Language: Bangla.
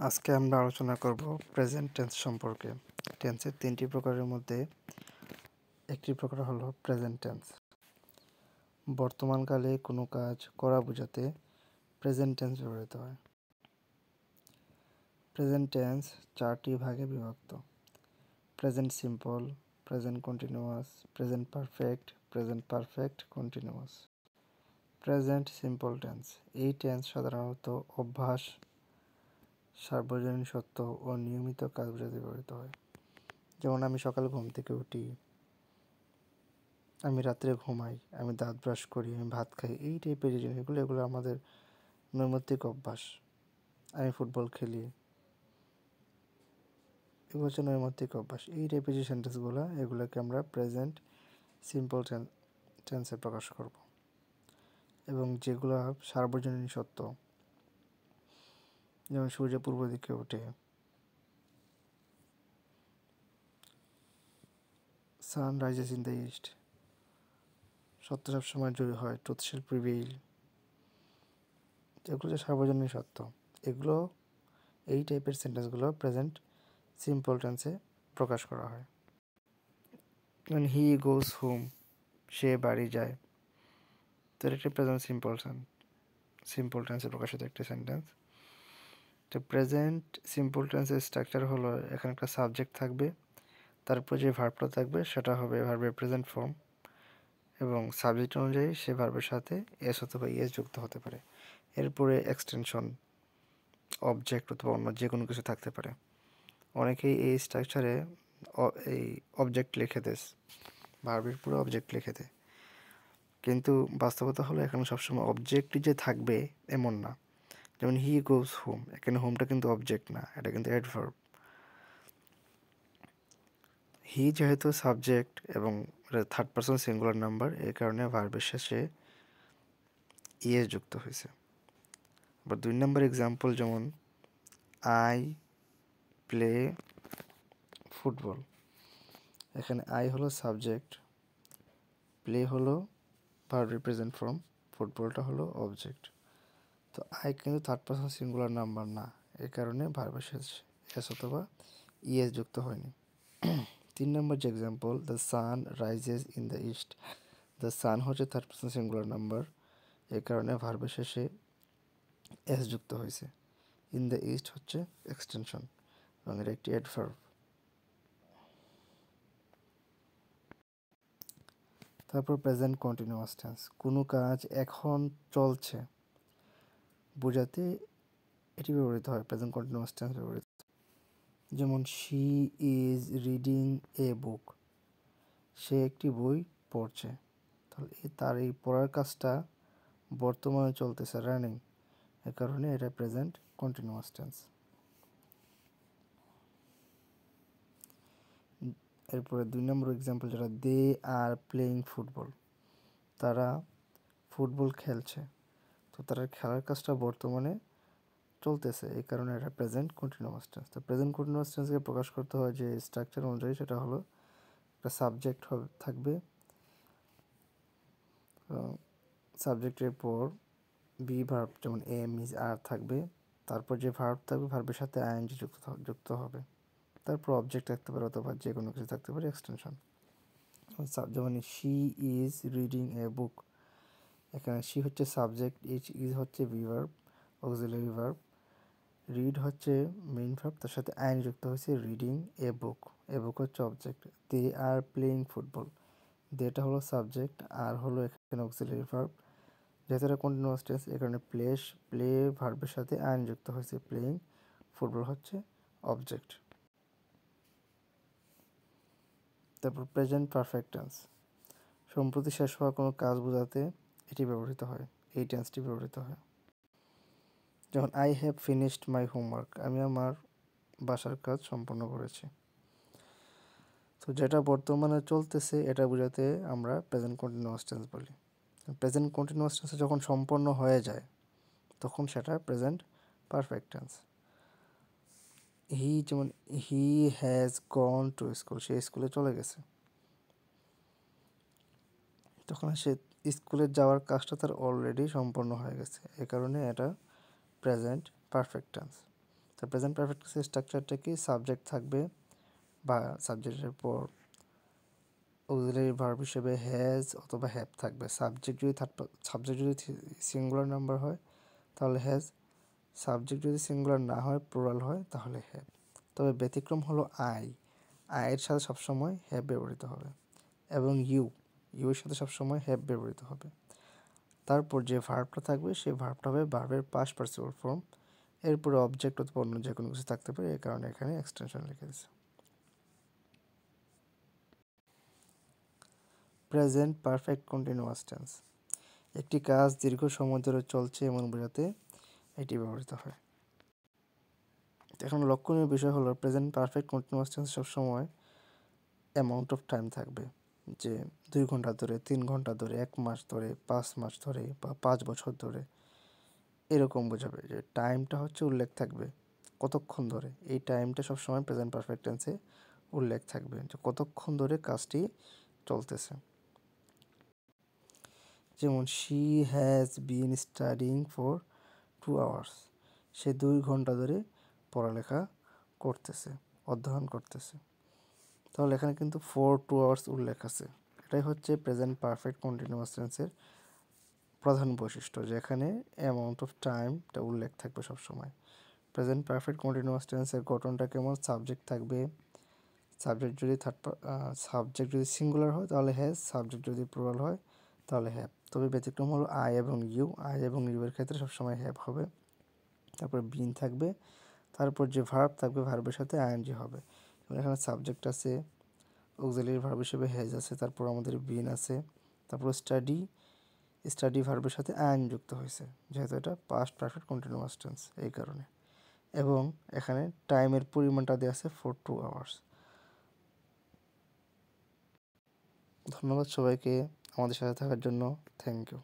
আজকে আমরা আলোচনা করব প্রেজেন্ট টেন্স সম্পর্কে। টেন্সের তিনটি প্রকারের মধ্যে একটি প্রকার হলো প্রেজেন্ট টেন্স। বর্তমানকালে কোনো কাজ করা বোঝাতে প্রেজেন্ট টেন্স ব্যবহৃত হয়। প্রেজেন্ট টেন্স চারটি ভাগে বিভক্ত: present simple, present continuous, present perfect, present perfect continuous. Present simple tense, এই টেন্স সাধারণত অভ্যাস, সার্বজনীন সত্য ও নিয়মিত কাজ বোঝাতে ব্যবহৃত হয়। যেমন আমি সকালে ঘুম থেকে উঠি, আমি রাত্রে ঘুমাই, আমি দাঁত ব্রাশ করি, আমি ভাত খাই, এই টাইপের যে জিনিসগুলো এগুলো আমাদের নৈমিত্তিক অভ্যাস। আমি ফুটবল খেলি, এগুলো হচ্ছে নৈমিত্তিক অভ্যাস। এই টাইপের যে সেন্টেন্সগুলো এগুলোকে আমরা প্রেজেন্ট সিম্পল টেন্সে প্রকাশ করব। এবং যেগুলো সার্বজনীন সত্য, যেমন সূর্য পূর্ব দিকে ওঠে, sun rises in the east, সত্য সবসময় জয়ী হয়, ট্রুথ শ্যাল প্রিভেইল, এগুলো যে সার্বজনীন সত্য, এগুলো এই টাইপের সেন্টেন্সগুলো প্রেজেন্ট সিম্পল টেন্সে প্রকাশ করা হয়। যেমন হি গোজ হোম, সে বাড়ি যায়, তো এটা একটি প্রেজেন্ট সিম্পল টেন্সে প্রকাশিত একটি সেন্টেন্স। তো প্রেজেন্ট সিম্পল টেন্সের স্ট্রাকচার হলো, এখানে একটা সাবজেক্ট থাকবে, তারপর যে ভার্বটা থাকবে সেটা হবে ভার্বের প্রেজেন্ট ফর্ম, এবং সাবজেক্ট অনুযায়ী সে ভার্বের সাথে এস অথবা ইএস যুক্ত হতে পারে। এরপরে এক্সটেনশন, অবজেক্ট অথবা অন্য যে কোনো কিছু থাকতে পারে। অনেকেই এই স্ট্রাকচারে এই অবজেক্ট লিখে দেয়, ভার্বের পুরো অবজেক্ট লিখে দেয়, কিন্তু বাস্তবতা হলো এখানে সবসময় অবজেক্ট যে থাকবে এমন না। যেমন হি গোজ হোম, এখানে হোমটা কিন্তু অবজেক্ট না, এটা কিন্তু অ্যাডভার্ব। হি যেহেতু সাবজেক্ট এবং থার্ড পারসন সিঙ্গুলার নাম্বার, এই কারণে ভার্বের শেষে ইএস যুক্ত হয়েছে। আবার 2 নম্বর এক্সাম্পল, যেমন আই প্লে ফুটবল, এখানে আই হলো সাবজেক্ট, প্লে হলো ভার্বের প্রেজেন্ট ফর্ম, ফুটবলটা হলো অবজেক্ট। তো আই কিন্তু থার্ড পারসন সিঙ্গুলার নাম্বার না, এই কারণে ভার্বের শেষে এস অথবা ইএস যুক্ত হয়নি। 3 নম্বর যে example, the sun rises in the east, the sun হচ্ছে থার্ড পারসন সিঙ্গুলার নাম্বার, এই কারণে ভার্বের শেষে এস যুক্ত হয়েছে। ইন দ্য ইস্ট হচ্ছে এক্সটেনশন এবং এটা একটি অ্যাডভার্ব। তারপর প্রেজেন্ট কন্টিনিউয়াস টেন্স, কোনো কাজ এখন চলছে বোঝাতে এটি ব্যবহৃত হয়, প্রেজেন্ট কন্টিনিউয়াস টেন্স ব্যবহৃত। যেমন শি ইজ রিডিং এ বুক, সে একটি বই পড়ছে, তাহলে তার এই পড়ার কাজটা বর্তমানে চলতেছে, রানিং, এ কারণে এটা প্রেজেন্ট কন্টিনিউয়াস টেন্স। এরপরে 2 নম্বর এক্সাম্পল যেটা, দে আর প্লেয়িং ফুটবল, তারা ফুটবল খেলছে, তো তারা খেলার কাজটা বর্তমানে চলতেছে, এই কারণে এটা প্রেজেন্ট কন্টিনিউয়াস টেন্স। তো প্রেজেন্ট কন্টিনিউয়াস টেন্সকে প্রকাশ করতে হয় যে স্ট্রাকচার অনুযায়ী, সেটা হলো একটা সাবজেক্ট থাকবে, সাবজেক্টের পর বি ভার্ব, যেমন এম ইজ আর থাকবে, তারপর যে ভার্ব থাকবে ভার্বের সাথে আইএনজি যুক্ত হবে, তারপর অবজেক্ট থাকতে পারে অথবা যে কোনো কিছু থাকতে পারে, এক্সটেনশন। যেমন শি ইজ রিডিং এ বুক, এখানে শি হচ্ছে সাবজেক্ট, ইজ হচ্ছে be verb, auxiliary verb, read হচ্ছে মেইন ভার্ব, তার সাথে আইন যুক্ত হয়েছে, reading a book, a book হচ্ছে object. They are playing football, দেটা হলো সাবজেক্ট, আর হলো এখানে অক্সিলারি ভার্ব, যেহেতু এটা কন্টিনিউয়াস টেন্স এই কারণে প্লে ভার্বের সাথে আইন যুক্ত হয়েছে, প্লেয়িং ফুটবল হচ্ছে অবজেক্ট। তারপর প্রেজেন্ট পারফেক্ট টেন্স, সম্প্রতি শেষ হওয়া কোনো কাজ বোঝাতে এটি ব্যবহৃত হয়, এই টেন্সটি ব্যবহৃত হয়। যেমন I have finished my homework, আমি আমার বাসার কাজ সম্পন্ন করেছি। তো যেটা বর্তমানে চলতেছে এটা বোঝাতে আমরা প্রেজেন্ট কন্টিনিউয়াস টেন্স বলি। প্রেজেন্ট কন্টিনিউয়াস টেন্স যখন সম্পন্ন হয়ে যায় তখন সেটা প্রেজেন্ট পারফেক্ট টেন্স। যেমন he has gone to school, সে স্কুলে চলে গেছে, তখন সে স্কুলে যাওয়ার কাজটা তার অলরেডি সম্পন্ন হয়ে গেছে, এ কারণে এটা প্রেজেন্ট পারফেক্ট টেন্স। তো তো প্রেজেন্ট পারফেক্ট টেন্সের স্ট্রাকচারটা কি, সাবজেক্ট থাকবে বা সাবজেক্টের পর অক্সিলারি ভার্ব হিসেবে হ্যাজ অথবা হ্যাভ থাকবে। সাবজেক্ট যদি সিঙ্গুলার নাম্বার হয় তাহলে হ্যাজ, সাবজেক্ট যদি সিঙ্গুলার না হয় প্লুরাল হয় তাহলে হ্যাভ। তবে ব্যতিক্রম হলো আয়ের সাথে সবসময় হ্যাভ ব্যবহৃত হবে, এবং ইউর সাথে সবসময় হ্যাভ ব্যবহৃত হবে। তারপর যে ভার্বটা থাকবে সেই ভার্বটা হবে ভার্বের পাস্ট পার্টিসিপল ফর্ম, এরপরে অবজেক্ট অথবা অন্য যে কোনো কিছু থাকতে পারে, এই কারণে এখানে এক্সটেনশন লিখে দিয়েছে। প্রেজেন্ট পারফেক্ট কন্টিনিউয়াস টেন্স, একটি কাজ দীর্ঘ সময় ধরে চলছে এমন বোঝাতে এটি ব্যবহৃত হয়। এখন লক্ষণীয় বিষয় হলো প্রেজেন্ট পারফেক্ট কন্টিনিউয়াস টেন্স সবসময় অ্যামাউন্ট অফ টাইম থাকবে, যে 2 ঘন্টা ধরে, 3 ঘন্টা ধরে, 1 মাস ধরে, 5 মাস ধরে বা 5 বছর ধরে, এরকম বোঝাবে যে টাইমটা হচ্ছে উল্লেখ থাকবে কতক্ষণ ধরে। এই টাইমটা সবসময় প্রেজেন্ট পারফেক্ট টেন্সে উল্লেখ থাকবে যে কতক্ষণ ধরে কাজটি চলতেছে। যেমন she has been studying for 2 hours, সে 2 ঘন্টা ধরে পড়ালেখা করতেছে, অধ্যয়ন করতেছে। তাহলে এখানে কিন্তু 2 আওয়ার্স উল্লেখ আছে। এটাই হচ্ছে প্রেজেন্ট পারফেক্ট কন্টিনিউয়াস টেন্সের প্রধান বৈশিষ্ট্য, যেখানে অ্যামাউন্ট অফ টাইমটা উল্লেখ থাকবে সবসময়। প্রেজেন্ট পারফেক্ট কন্টিনিউয়াস টেন্সের গঠনটা কেমন, সাবজেক্ট থাকবে, সাবজেক্ট যদি সিঙ্গুলার হয় তাহলে হ্যাজ, সাবজেক্ট যদি প্লুরাল হয় তাহলে হ্যাভ। তবে ব্যতিক্রম হলো আই এবং ইউ এর ক্ষেত্রে সবসময় হ্যাভ হবে। তারপর বিন থাকবে, তারপর যে ভার্ব থাকবে ভার্বের সাথে আইএনজি হবে। এখানে সাবজেক্ট আছে, অক্সিলারি ভার্ব হিসেবে হ্যাজ আছে, তারপর আমাদের বিন আছে, তারপর স্টাডি ভার্বের সাথে আইন যুক্ত হয়েছে, যেহেতু এটা পাস্ট পারফেক্ট কন্টিনিউয়াস টেন্স এই কারণে। এবং এখানে টাইমের পরিমাণটা দেওয়া আছে 2 আওয়ার্স। ধন্যবাদ সবাইকে আমাদের সাথে থাকার জন্য, থ্যাংক ইউ।